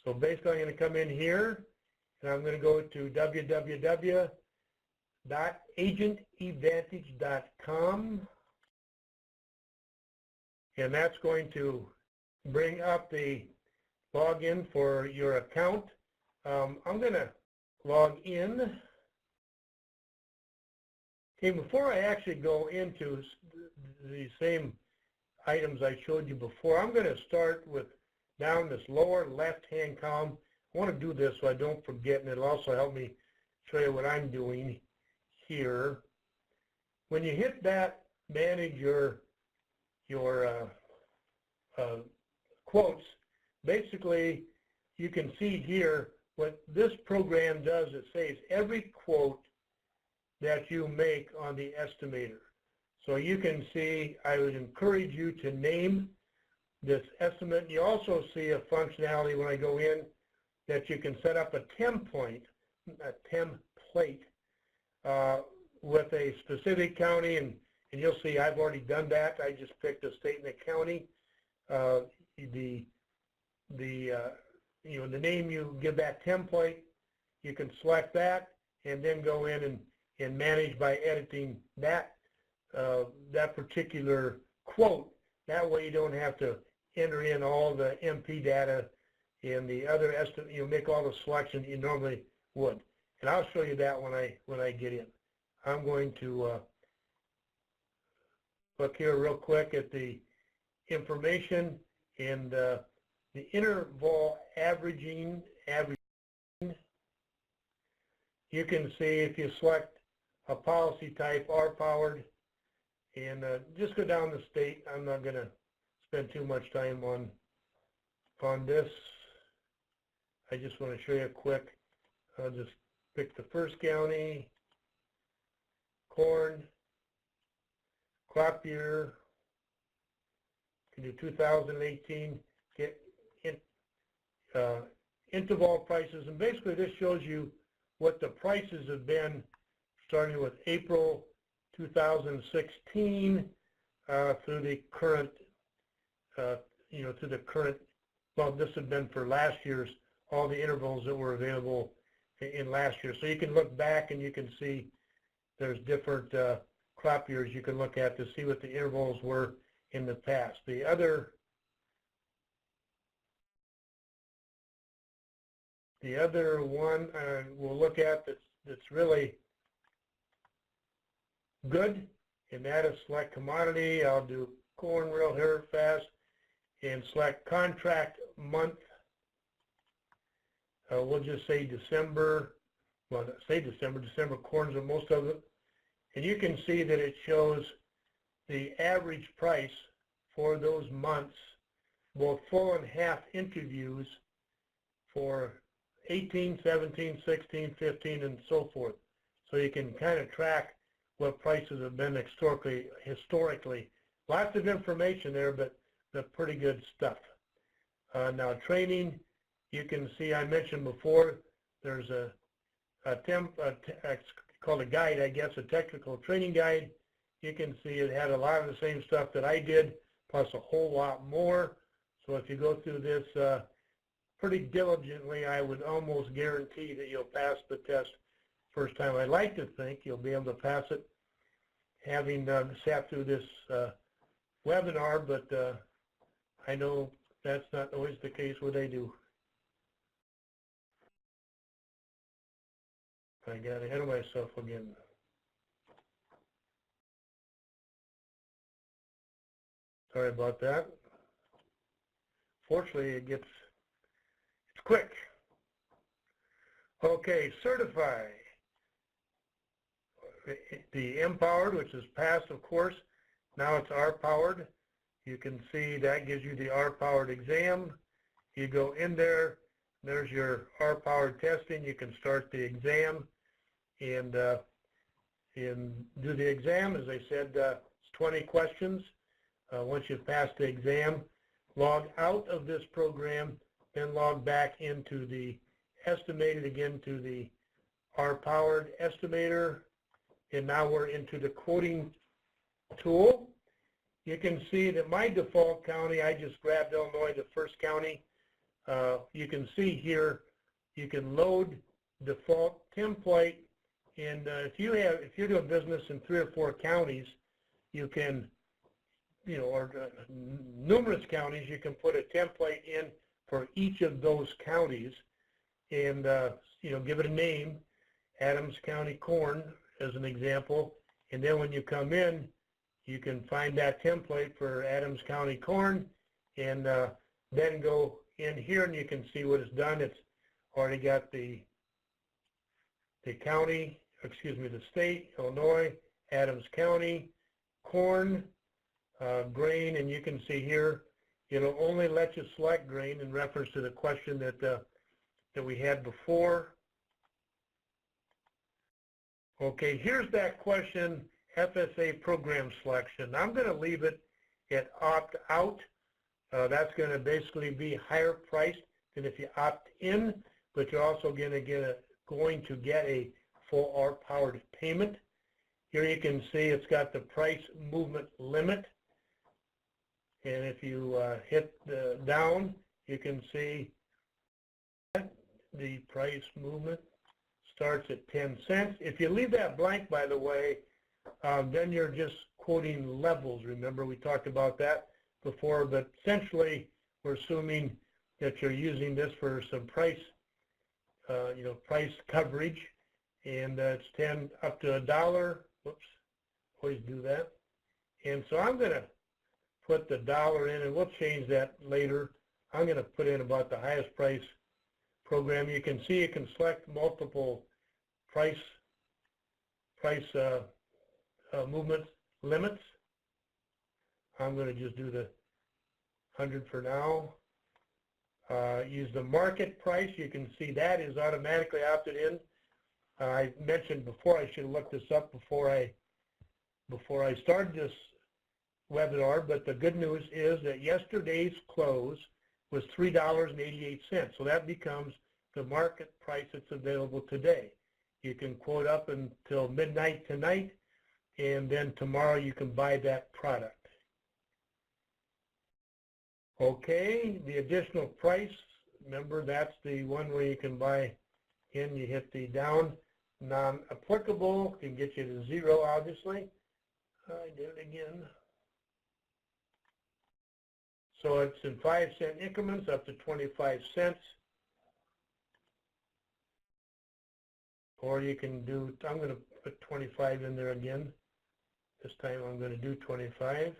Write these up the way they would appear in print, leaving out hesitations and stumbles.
So basically I'm going to come in here and I'm going to go to www.agentadvantage.com, and that's going to bring up the login for your account. I'm going to log in. Okay, before I actually go into the same items I showed you before, I'm going to start with down this lower left-hand column. I want to do this so I don't forget, and it'll also help me show you what I'm doing here. When you hit that, manage your quotes, basically you can see here what this program does. It saves every quote that you make on the estimator. So you can see, I would encourage you to name this estimate. You also see a functionality when I go in that you can set up a template with a specific county, and you'll see I've already done that. I just picked a state and a county. The name you give that template, you can select that and then go in and manage by editing that particular quote. That way you don't have to enter in all the MP data and the other estimate. You make all the selections you normally would. And I'll show you that when I get in. I'm going to look here real quick at the information and the interval averaging. You can see if you select a policy type, RPowerD, and just go down the state. I'm not going to spend too much time on this. I just want to show you quick. I'll just pick the first county, corn, crop year. You can do 2018, get interval prices, and basically this shows you what the prices have been starting with April 2016 through the current, to the current. Well, this had been for last year's, all the intervals that were available in last year. So you can look back and you can see there's different crop years you can look at to see what the intervals were in the past. The other one we'll look at that's really good, and that is select commodity. I'll do corn real here fast and select contract month. We'll just say December. Well, say December. December corns are most of it. And you can see that it shows the average price for those months, both full and half interviews for 18, 17, 16, 15, and so forth. So you can kind of track what prices have been historically. Lots of information there, but pretty good stuff. Now training, you can see I mentioned before there's it's called a guide, I guess, a technical training guide. You can see it had a lot of the same stuff that I did, plus a whole lot more. So if you go through this pretty diligently, I would almost guarantee that you'll pass the test first time. I'd like to think you'll be able to pass it having sat through this webinar, but I know that's not always the case where they do. I got ahead of myself again. Sorry about that. Fortunately, it's quick. Okay, certify. The MPowered, which is passed, of course. Now it's RPowerD. You can see that gives you the RPowerD exam. You go in there. There's your RPowerD testing. You can start the exam and do the exam. As I said, it's 20 questions. Once you've passed the exam, log out of this program, then log back into the Estimator, again to the RPowerD Estimator, and now we're into the quoting tool. You can see that my default county, I just grabbed Illinois, the first county. you can see here, you can load default template, and if you're doing business in 3 or 4 counties, you can, or numerous counties, you can put a template in for each of those counties, and give it a name, Adams County corn as an example, and then when you come in, you can find that template for Adams County corn, and then go in here and you can see what it's done. It's already got the county, the state, Illinois, Adams County, corn, grain, and you can see here, it'll only let you select grain in reference to the question that we had before. Okay, here's that question, FSA program selection. I'm going to leave it at opt out. That's going to basically be higher priced than if you opt in, but you're also going to get a full RPowerD payment. Here you can see it's got the price movement limit, and if you hit the down, you can see the price movement starts at 10 cents. If you leave that blank, by the way, then you're just quoting levels. Remember, we talked about that before, but essentially we're assuming that you're using this for some price, price coverage, and it's 10 up to $1. Whoops, always do that. And so I'm going to put the $1 in, and we'll change that later. I'm going to put in about the highest price program. You can see you can select multiple price movement limits. I'm going to just do the 100 for now. Use the market price. You can see that is automatically opted in. I mentioned before, I should have looked this up before I started this webinar, but the good news is that yesterday's close was $3.88. So that becomes the market price that's available today. You can quote up until midnight tonight, and then tomorrow you can buy that product. Okay, the additional price, remember that's the one where you can buy in, you hit the down. Non-applicable can get you to 0, obviously. I did it again. So it's in 5-cent increments up to 25 cents. Or you can do, I'm going to put 25 in there again. This time I'm going to do 25.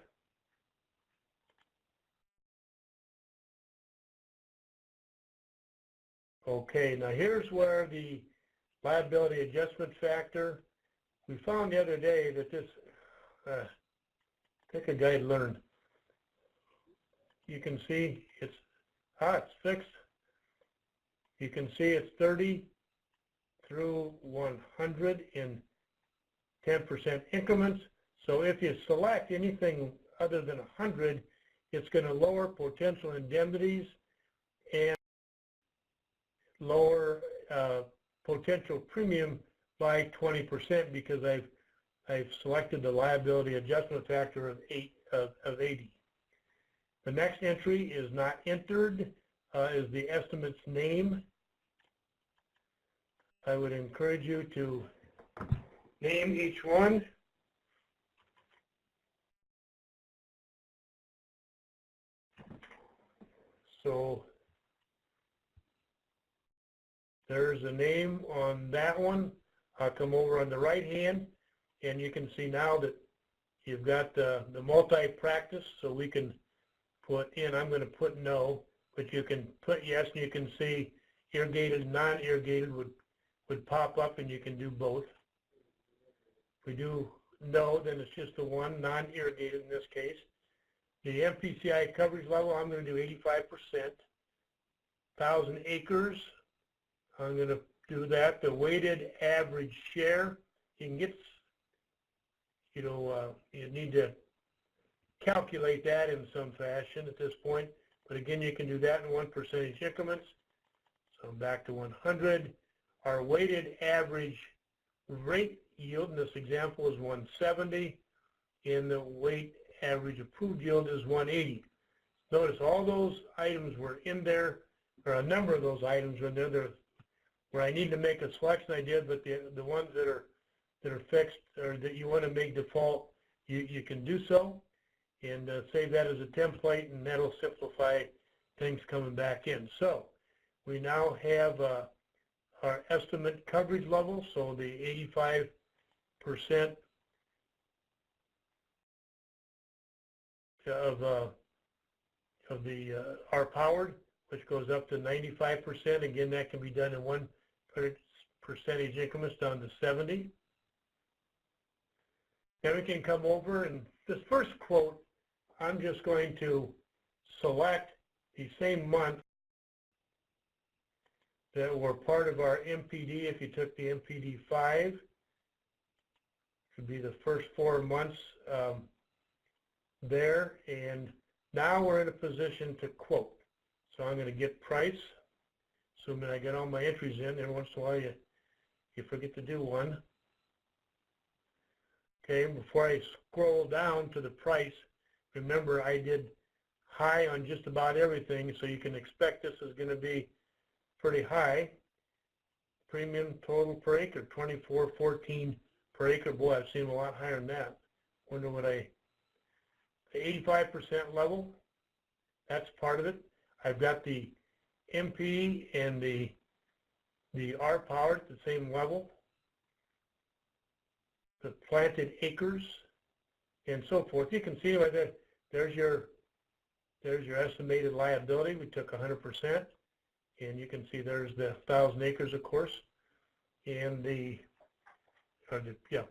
Okay, now here's where the liability adjustment factor, we found the other day that this, I think a guy learned. You can see it's fixed. You can see it's 30 through 100 in 10% increments. So if you select anything other than 100, it's going to lower potential indemnities and lower potential premium by 20% because I've selected the liability adjustment factor of 80. The next entry is not entered, is the estimate's name. I would encourage you to name each one. So there's a name on that one. I'll come over on the right hand, and you can see now that you've got the multi-practice, so we can put in, I'm going to put no, but you can put yes, and you can see irrigated, non-irrigated would pop up, and you can do both. If we do no, then it's just the one, non-irrigated in this case. The MPCI coverage level, I'm going to do 85%. 1,000 acres, I'm going to do that. The weighted average share, you can get, you need to calculate that in some fashion at this point. But again, you can do that in 1% increments. So I'm back to 100. Our weighted average rate yield in this example is 170, and the weight average approved yield is 180. Notice all those items were in there or a number of those items when they're where I need to make a selection, I did, but the ones that are fixed or that you want to make default, you can do so, and save that as a template, and that'll simplify things coming back in. So we now have our estimate coverage level, so the 85% of the RPowerD, which goes up to 95%. Again, that can be done in 1% increments down to 70. Then we can come over, and this first quote, I'm just going to select the same month that were part of our MPD. If you took the MPD 5, it would be the first 4 months there, and now we're in a position to quote. So I'm going to get price, assuming I get all my entries in. Every once in a while you forget to do one. Okay, before I scroll down to the price, remember I did high on just about everything, so you can expect this is going to be pretty high. Premium total per acre, $24.14 per acre. Boy, I've seen a lot higher than that. Wonder what the 85% level, that's part of it. I've got the MP and the RPowerD at the same level, the planted acres, and so forth. You can see right there, there's your estimated liability. We took 100%, and you can see there's the 1,000 acres, of course, and the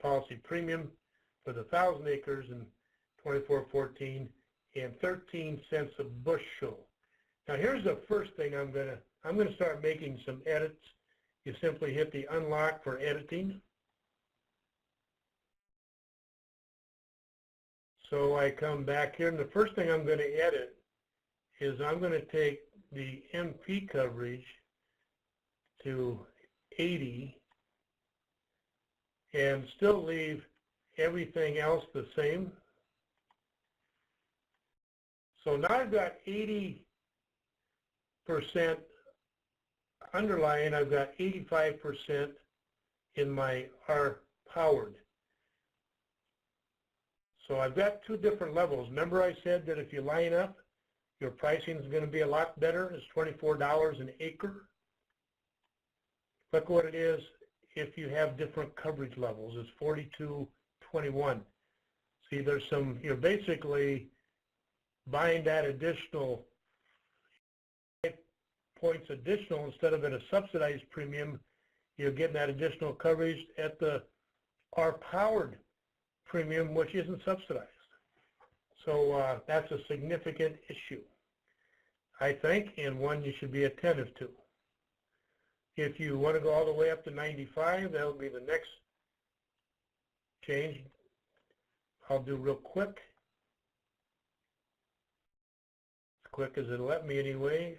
policy premium for the 1,000 acres, and $24.14 and 13 cents a bushel. Now here's the first thing I'm gonna start making some edits. You simply hit the unlock for editing. So I come back here, and the first thing I'm going to edit is I'm going to take the MP coverage to 80 and still leave everything else the same. So now I've got 80% underlying, I've got 85% in my RPowerD. So I've got two different levels. Remember I said that if you line up, your pricing is going to be a lot better. It's $24 an acre. Look what it is if you have different coverage levels. It's $42.21. See, there's some, you're basically buying that additional 5 points additional instead of at a subsidized premium. You're getting that additional coverage at the RPowerD premium, which isn't subsidized. So that's a significant issue, I think, and one you should be attentive to. If you want to go all the way up to 95, that'll be the next change. I'll do real quick. As quick as it'll let me anyway.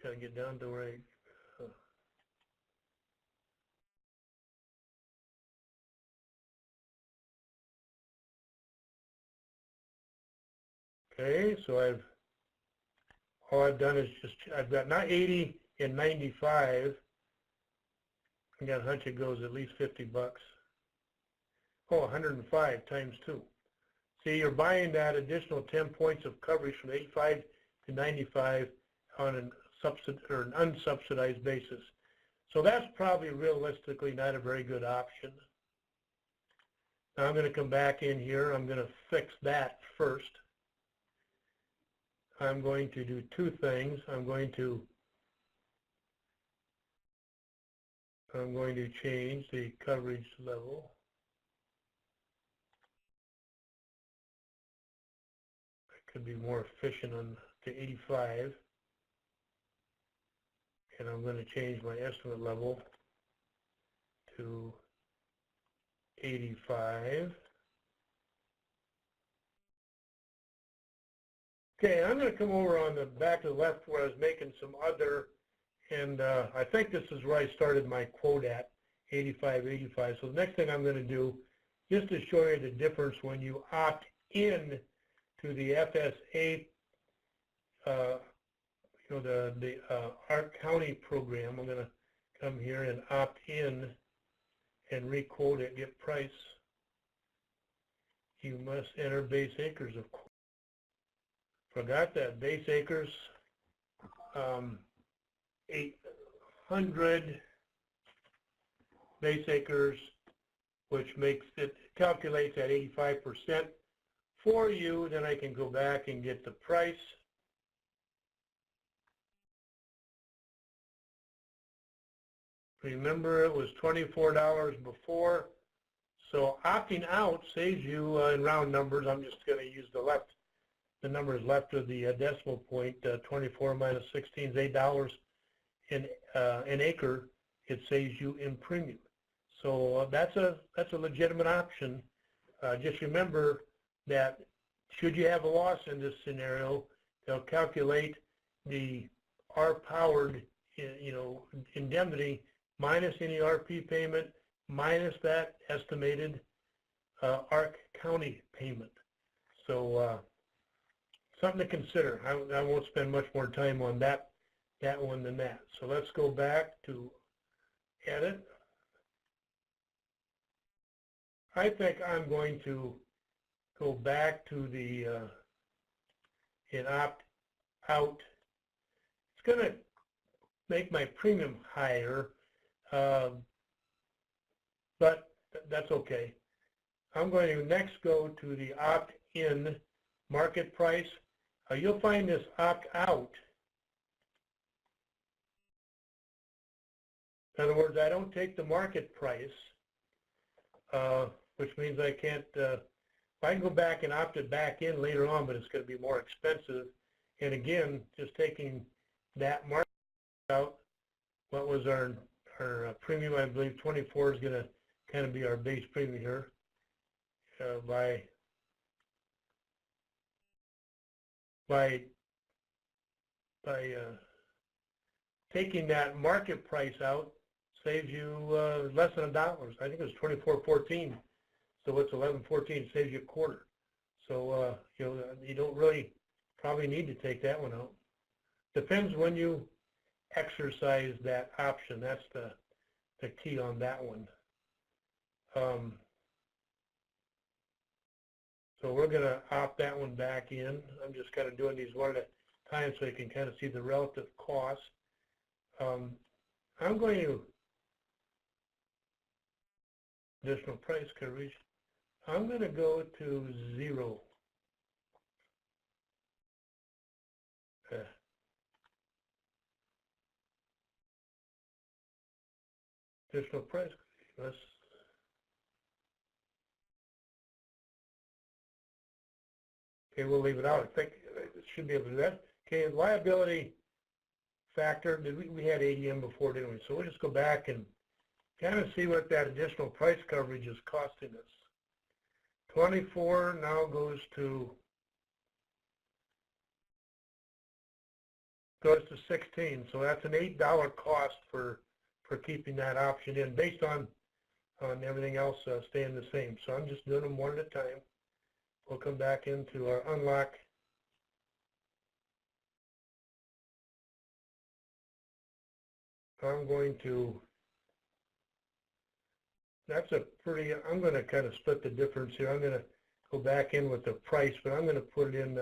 Got to get down to where I okay, so all I've done is I've got not 80 and 95. I got a hunch it goes at least 50 bucks. Oh, 105 times 2. See, you're buying that additional 10 points of coverage from 85 to 95 on an unsubsidized basis. So that's probably realistically not a very good option. Now I'm going to come back in here. I'm going to fix that first. I'm going to do two things. I'm going to change the coverage level. I could be more efficient on to 85. And I'm going to change my estimate level to 85. Okay, I'm going to come over on the back to the left where I was making some other, and I think this is where I started my quote at, 85. So the next thing I'm going to do, just to show you the difference when you opt in to the FSA the Ark County program. I'm going to come here and opt in and requote it, get price. You must enter base acres, of course. Forgot that base acres, 800 base acres, which makes it, calculates at 85% for you. Then I can go back and get the price. Remember, it was $24 before. So opting out saves you, in round numbers, I'm just going to use the numbers left of the decimal point. 24 minus 16 is $8 an acre. It saves you in premium. So that's a legitimate option. Just remember that should you have a loss in this scenario, they'll calculate the RPowerD, indemnity minus any RP payment minus that estimated Ark County payment. So something to consider. I won't spend much more time on that one than that. So let's go back to edit. I think I'm going to go back to the and opt out. It's going to make my premium higher, but that's okay. I'm going to next go to the opt-in market price. You'll find this opt-out. In other words, I don't take the market price, which means I can't, I can go back and opt it back in later on, but it's going to be more expensive. And again, just taking that market out, what was our premium, I believe 24 is going to kind of be our base premium here. By taking that market price out saves you less than $1. I think it was $24.14, so it's $11.14. Saves you a quarter. So you don't really probably need to take that one out. Depends when you exercise that option. That's the key on that one. So we're going to opt that one back in. I'm just kind of doing these one at a time so you can kind of see the relative cost. I'm going to additional price coverage. I'm going to go to 0. Additional price. Let's okay, we'll leave it out. I think it should be able to do that. Okay, liability factor. We had ADM before, didn't we? So we'll just go back and kind of see what that additional price coverage is costing us. 24 now goes to 16. So that's an $8 cost for keeping that option in, based on everything else staying the same. So I'm just doing them one at a time. We'll come back into our unlock. I'm going to, that's a pretty, I'm going to kind of split the difference here. I'm going to go back in with the price, but I'm going to put it in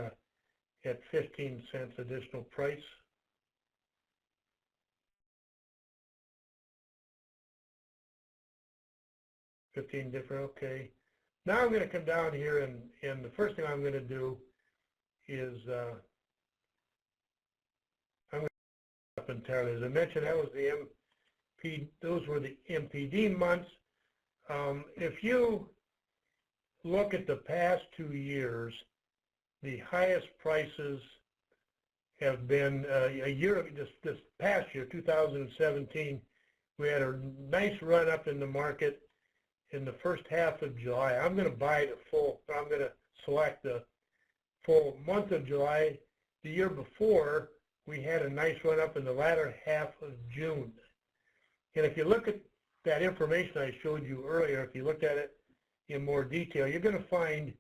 at 15 cents additional price. $15 different, okay. Now I'm going to come down here and the first thing I'm going to do is I'm going to up entirely. As I mentioned, that was the those were the MPD months. If you look at the past 2 years, the highest prices have been a year of this past year, 2017. We had a nice run up in the market in the first half of July. I'm going to buy the full, I'm going to select the full month of July. The year before, we had a nice run up in the latter half of June. And if you look at that information I showed you earlier, if you looked at it in more detail, you're going to find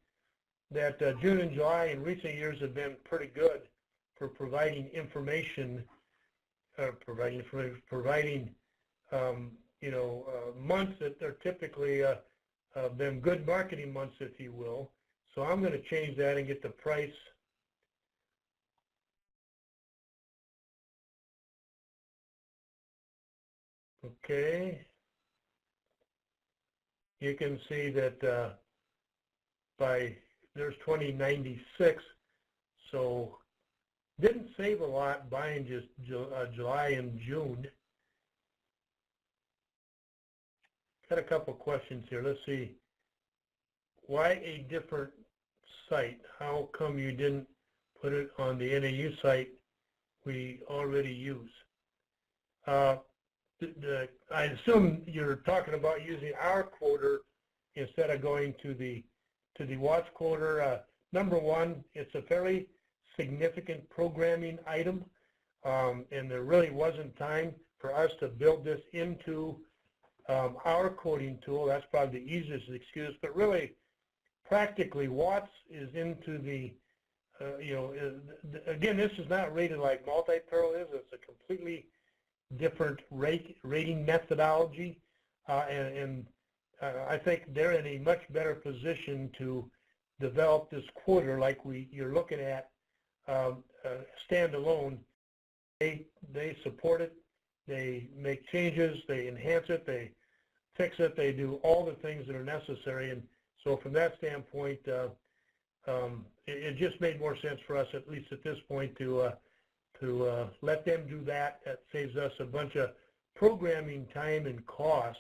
that June and July in recent years have been pretty good. for providing information, providing months that are typically been good marketing months, if you will. So I'm going to change that and get the price. Okay. You can see that there's 2096. So didn't save a lot buying just July and June. Got a couple questions here. Let's see. Why a different site? How come you didn't put it on the NAU site we already use? I assume you're talking about using our quoter instead of going to the watch quoter. Number one, it's a fairly significant programming item, and there really wasn't time for us to build this into our quoting tool. That's probably the easiest excuse, but really, practically, Watts is into the, again, this is not rated like multi-peril is. It's a completely different rating methodology, and I think they're in a much better position to develop this quoter like you're looking at standalone. They support it, they make changes, they enhance it, they fix it, they do all the things that are necessary, and so from that standpoint, it just made more sense for us, at least at this point, to let them do that. That saves us a bunch of programming time and cost,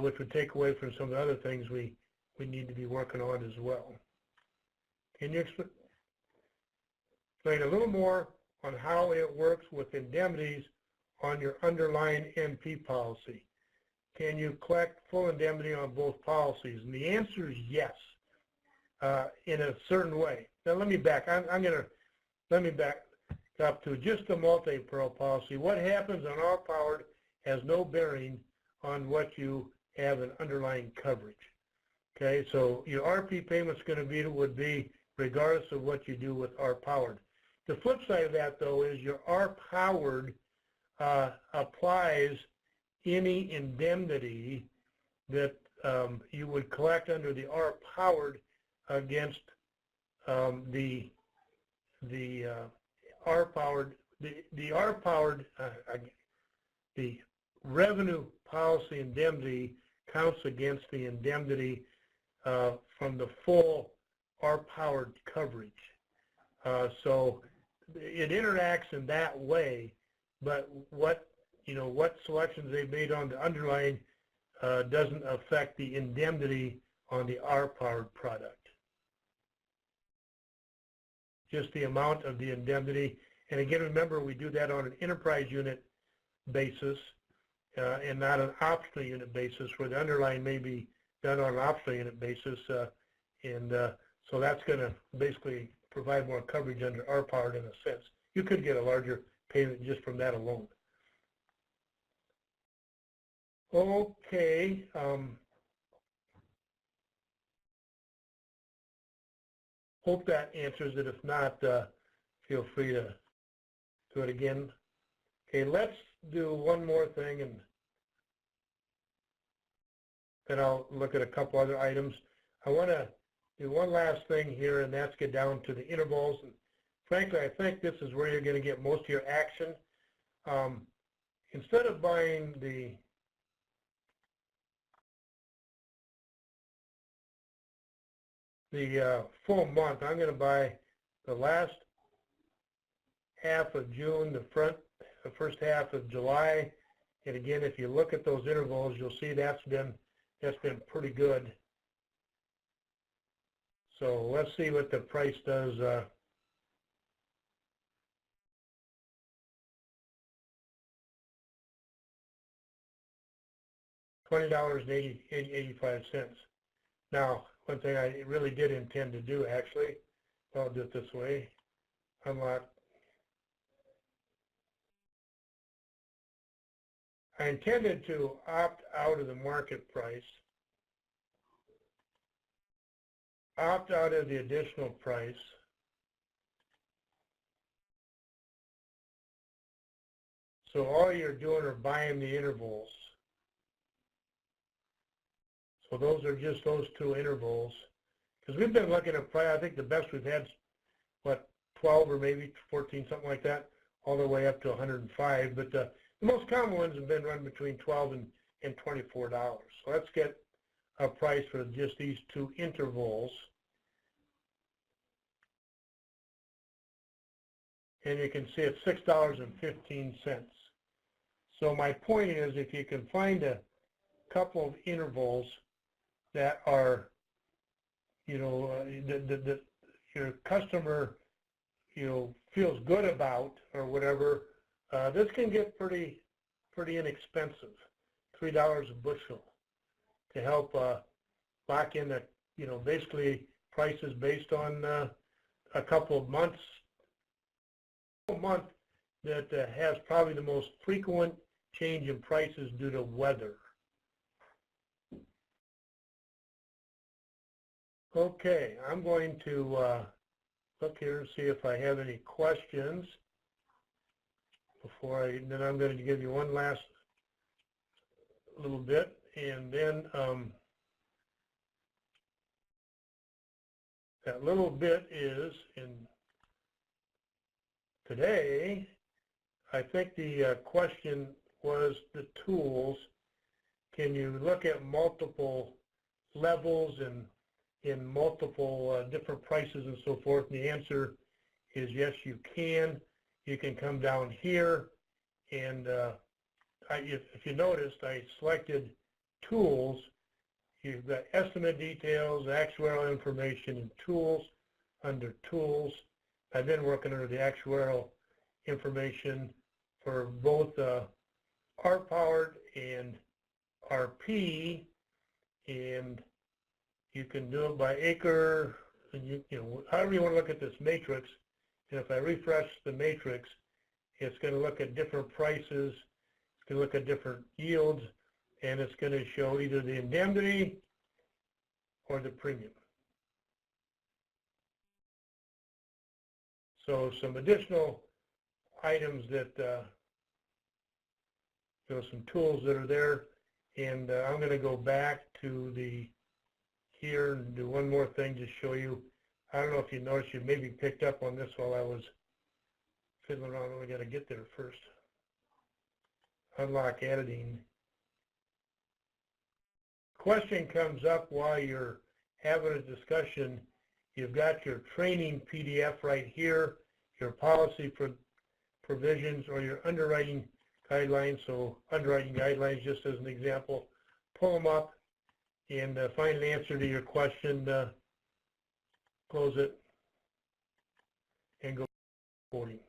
which would take away from some of the other things we need to be working on as well. Can you explain a little more on how it works with indemnities on your underlying MP policy? Can you collect full indemnity on both policies? And the answer is yes, in a certain way. Now let me back. Let me back up to just the multi-peril policy. What happens on RPowerD has no bearing on what you have in underlying coverage. Okay, so your RP payment's would be regardless of what you do with RPowerD. The flip side of that, though, is your RPowerD applies any indemnity that you would collect under the RPowerD against the RPowerD, the revenue policy indemnity counts against the indemnity from the full RPowerD coverage. So it interacts in that way, but what selections they've made on the underlying doesn't affect the indemnity on the RPowerD product. Just the amount of the indemnity. And again, remember, we do that on an enterprise unit basis and not an optional unit basis, where the underlying may be done on an optional unit basis. So that's going to basically provide more coverage under RPowerD in a sense. You could get a larger payment just from that alone. Okay. Hope that answers it. If not, feel free to do it again. Okay, let's do one more thing, and then I'll look at a couple other items. I want to do one last thing here, and that's get down to the intervals. And frankly, I think this is where you're going to get most of your action. Instead of buying the full month, I'm going to buy the last half of June, the first half of July, and again, if you look at those intervals, you'll see that's been pretty good. So let's see what the price does. $20.85. Now, one thing I really did intend to do, actually, I'll do it this way. Unlock. I intended to opt out of the market price, opt out of the additional price, So all you're doing are buying the intervals. So those are just those two intervals. Because we've been looking at price, I think the best we've had, what, 12 or maybe 14, something like that, all the way up to 105. But the most common ones have been run between $12 and $24. So let's get a price for just these two intervals. And you can see it's $6.15. So my point is, if you can find a couple of intervals that are, you know, that your customer, you know, feels good about or whatever, this can get pretty inexpensive, $3 a bushel, to help lock in the, you know, basically prices based on a couple of months. A month that has probably the most frequent change in prices due to weather. Okay, I'm going to look here and see if I have any questions before then I'm going to give you one last little bit, and then that little bit is in today. I think the question was the tools. Can you look at multiple levels and in multiple different prices and so forth? And the answer is yes, you can. You can come down here, and if you noticed, I selected tools. You've got estimate details, actuarial information, and tools. Under tools, I've been working under the actuarial information for both RPowerD and RP, and you can do it by acre, and you know, however you want to look at this matrix. And if I refresh the matrix, it's going to look at different prices, it's going to look at different yields, and it's going to show either the indemnity or the premium. So some additional items that, you know, some tools that are there, and I'm going to go back to the here and do one more thing to show you. I don't know if you noticed, you maybe picked up on this while I was fiddling around. We got to get there first. Unlock editing. Question comes up while you're having a discussion. You've got your training PDF right here, your policy for provisions, or your underwriting guidelines. So underwriting guidelines, just as an example, pull them up and find an answer to your question, close it, and go quoting.